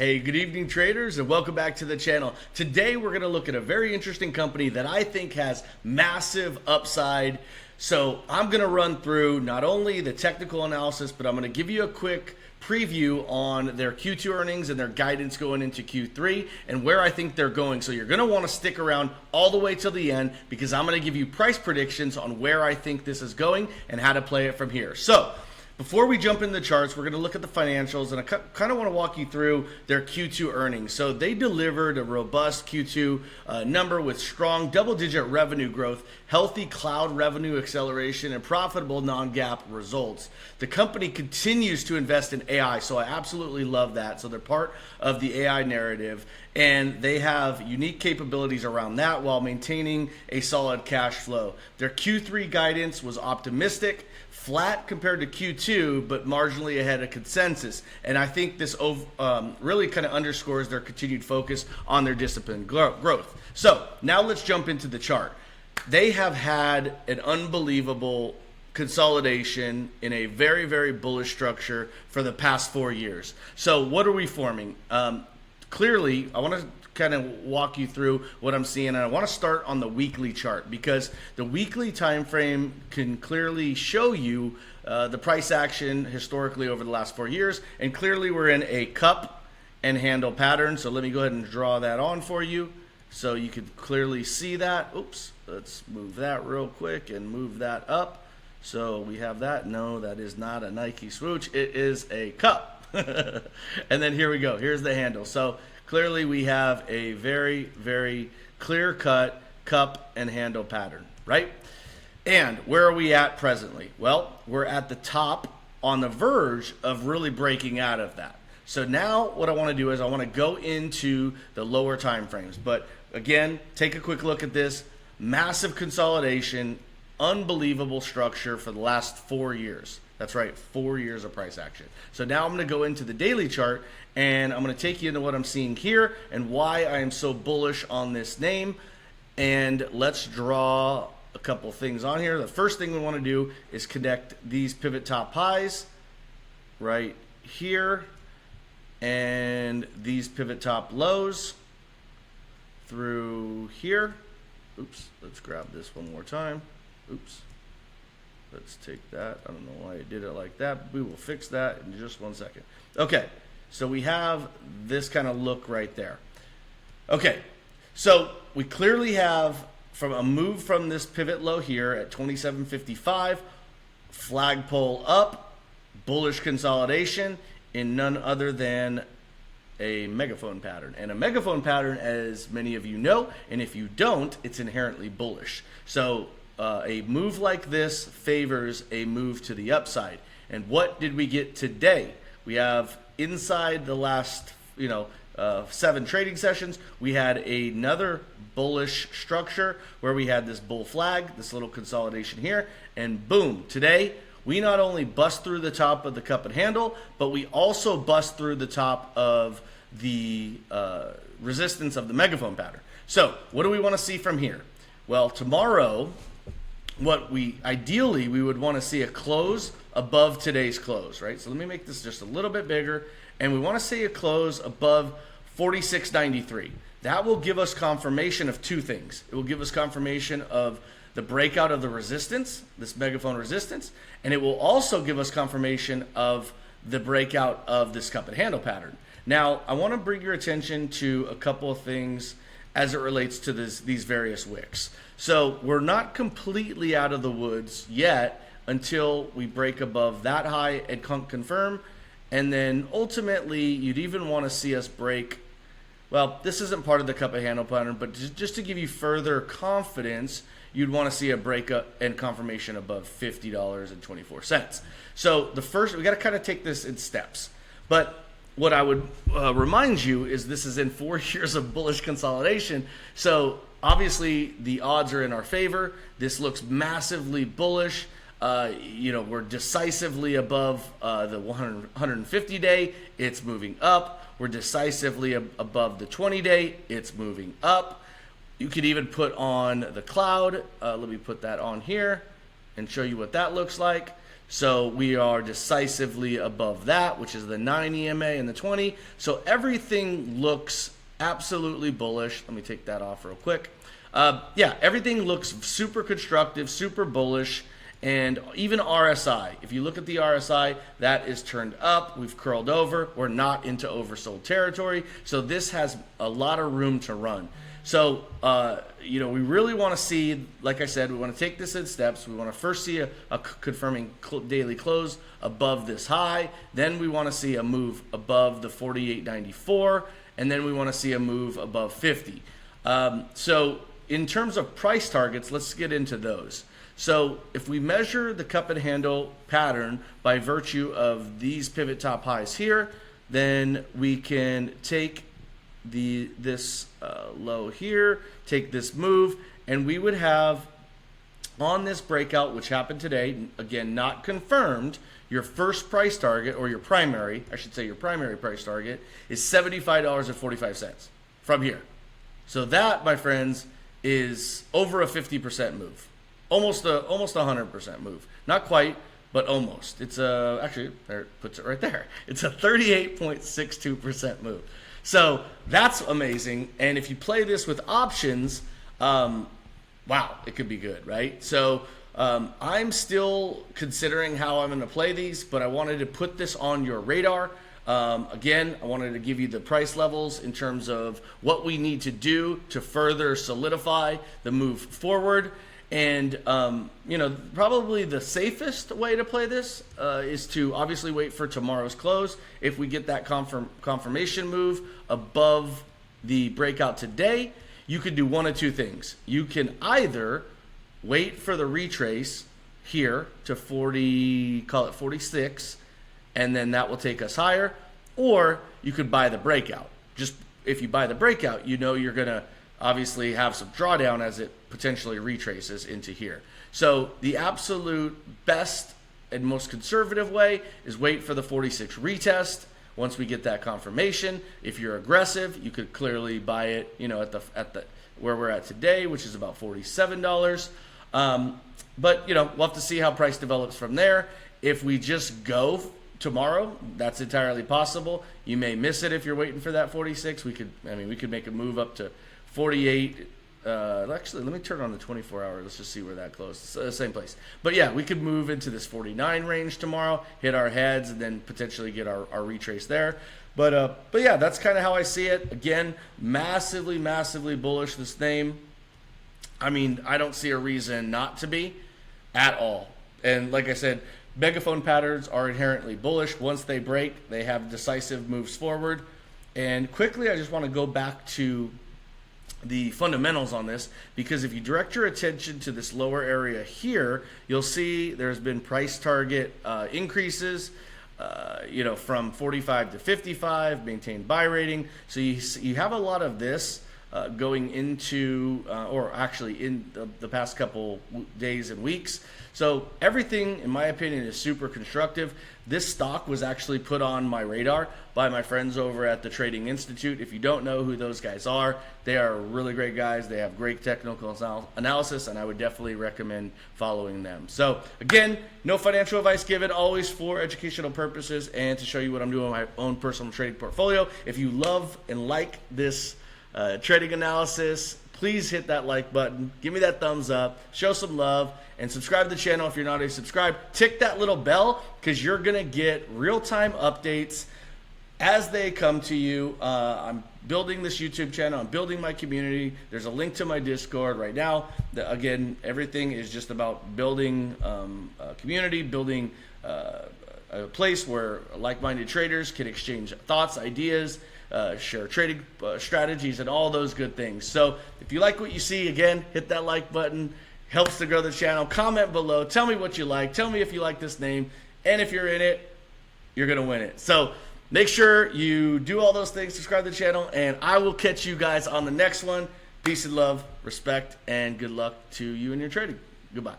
Hey, good evening traders, and welcome back to the channel. Today we're going to look at a very interesting company that I think has massive upside. So I'm going to run through not only the technical analysis, but I'm going to give you a quick preview on their Q2 earnings and their guidance going into Q3 and where I think they're going. So you're going to want to stick around all the way till the end because I'm going to give you price predictions on where I think this is going and how to play it from here. So before we jump into the charts, we're going to look at the financials, and I kind of want to walk you through their Q2 earnings. So they delivered a robust Q2 number with strong double-digit revenue growth, healthy cloud revenue acceleration, and profitable non-GAAP results. The company continues to invest in AI, so I absolutely love that. So they're part of the AI narrative, and they have unique capabilities around that while maintaining a solid cash flow. Their Q3 guidance was optimistic, flat compared to Q2, but marginally ahead of consensus. And I think this really kind of underscores their continued focus on their disciplined growth. So now let's jump into the chart. They have had an unbelievable consolidation in a very, very bullish structure for the past 4 years. So what are we forming? Clearly, I want to kind of walk you through what I'm seeing, and I want to start on the weekly chart because the weekly time frame can clearly show you the price action historically over the last 4 years, and clearly we're in a cup and handle pattern. So let me go ahead and draw that on for you so you can clearly see that. Oops, let's move that real quick and move that up. So we have that. No, that is not a Nike swoosh. It is a cup. And then here we go. Here's the handle. So clearly we have a very, very clear-cut cup and handle pattern, right? And where are we at presently? Well, we're at the top on the verge of really breaking out of that. So now what I want to do is I want to go into the lower time frames. But again, take a quick look at this. Massive consolidation, unbelievable structure for the last 4 years. That's right, 4 years of price action. So now I'm going to go into the daily chart, and I'm going to take you into what I'm seeing here and why I am so bullish on this name. And let's draw a couple things on here. The first thing we want to do is connect these pivot top highs right here and these pivot top lows through here. Oops, let's grab this one more time. Oops. Let's take that. I don't know why I did it like that. We will fix that in just 1 second. Okay, so we have this kind of look right there. Okay, so we clearly have from a move from this pivot low here at 27.55, flagpole up, bullish consolidation in none other than a megaphone pattern. And a megaphone pattern, as many of you know, and if you don't, it's inherently bullish. So a move like this favors a move to the upside. And what did we get today? We have inside the last 7 trading sessions, we had another bullish structure where we had this bull flag, this little consolidation here, and boom, today we not only bust through the top of the cup and handle, but we also bust through the top of the resistance of the megaphone pattern. So what do we want to see from here? Well, tomorrow, what we ideally would want to see a close above today's close, right? So let me make this just a little bit bigger, and we want to see a close above 46.93. That will give us confirmation of two things. It will give us confirmation of the breakout of the resistance, this megaphone resistance, and it will also give us confirmation of the breakout of this cup and handle pattern. Now, I want to bring your attention to a couple of things as it relates to these various wicks. So we're not completely out of the woods yet until we break above that high and confirm. And then ultimately, you'd even want to see us break. Well, this isn't part of the cup and handle pattern, but just to give you further confidence, you'd want to see a breakup and confirmation above $50.24. So the first, we got to kind of take this in steps. But what I would remind you is this is in 4 years of bullish consolidation. So obviously the odds are in our favor. This looks massively bullish. We're decisively above the 150-day. It's moving up. We're decisively above the 20-day. It's moving up. You could even put on the cloud. Let me put that on here and show you what that looks like. So we are decisively above that, which is the 9 EMA and the 20. So everything looks absolutely bullish. Let me take that off real quick. Yeah, everything looks super constructive, super bullish. And even RSI, if you look at the RSI, that is turned up. We've curled over. We're not into oversold territory. So this has a lot of room to run. So, we really want to see, like I said, we want to take this in steps. We want to first see a confirming daily close above this high. Then we want to see a move above the 48.94. And then we want to see a move above 50. So in terms of price targets, let's get into those. So if we measure the cup and handle pattern by virtue of these pivot top highs here, then we can take this low here, take this move, and we would have on this breakout, which happened today, again, not confirmed, your first price target, or your primary price target, is $75.45 from here. So that, my friends, is over a 50% move. Almost a 100% move. Not quite, but almost. It's actually, there it puts it right there. It's a 38.62% move. So that's amazing. And if you play this with options, wow, it could be good, right? So I'm still considering how I'm going to play these, but I wanted to put this on your radar. Again, I wanted to give you the price levels in terms of what we need to do to further solidify the move forward. And, probably the safest way to play this is to obviously wait for tomorrow's close. If we get that confirmation move above the breakout today, you could do one of two things. You can either wait for the retrace here to 46, and then that will take us higher, or you could buy the breakout. Just if you buy the breakout, you're going to obviously have some drawdown as it potentially retraces into here. So the absolute best and most conservative way is wait for the 46 retest. Once we get that confirmation, if you're aggressive, you could clearly buy it, at the where we're at today, which is about $47. But we'll have to see how price develops from there. If we just go tomorrow, that's entirely possible. You may miss it if you're waiting for that 46. We could make a move up to 48. Actually, let me turn on the 24-hour. Let's just see where that closes. Same place. But yeah, we could move into this 49 range tomorrow, hit our heads, and then potentially get our retrace there. But yeah, that's kind of how I see it. Again, massively, massively bullish this name. I don't see a reason not to be at all. And like I said, megaphone patterns are inherently bullish. Once they break, they have decisive moves forward. And quickly, I just want to go back to the fundamentals on this, because if you direct your attention to this lower area here, you'll see there's been price target increases, from 45 to 55, maintained buy rating. So you have a lot of this going into, or actually in the past couple days and weeks. So everything, in my opinion, is super constructive. This stock was actually put on my radar by my friends over at the Trading Institute. If you don't know who those guys are, they are really great guys. They have great technical analysis, and I would definitely recommend following them. So again, no financial advice given, always for educational purposes and to show you what I'm doing in my own personal trading portfolio. If you love and like this trading analysis, please hit that like button, give me that thumbs up, show some love, and subscribe to the channel if you're not already subscribed. Tick that little bell, because you're going to get real-time updates as they come to you. I'm building this YouTube channel. I'm building my community. There's a link to my Discord right now. Again, everything is just about building a community, building a place where like-minded traders can exchange thoughts, ideas, share trading strategies, and all those good things. So if you like what you see, again, hit that like button. Helps to grow the channel. Comment below. Tell me what you like. Tell me if you like this name. And if you're in it, you're going to win it. So make sure you do all those things. Subscribe to the channel. And I will catch you guys on the next one. Peace and love, respect, and good luck to you and your trading. Goodbye.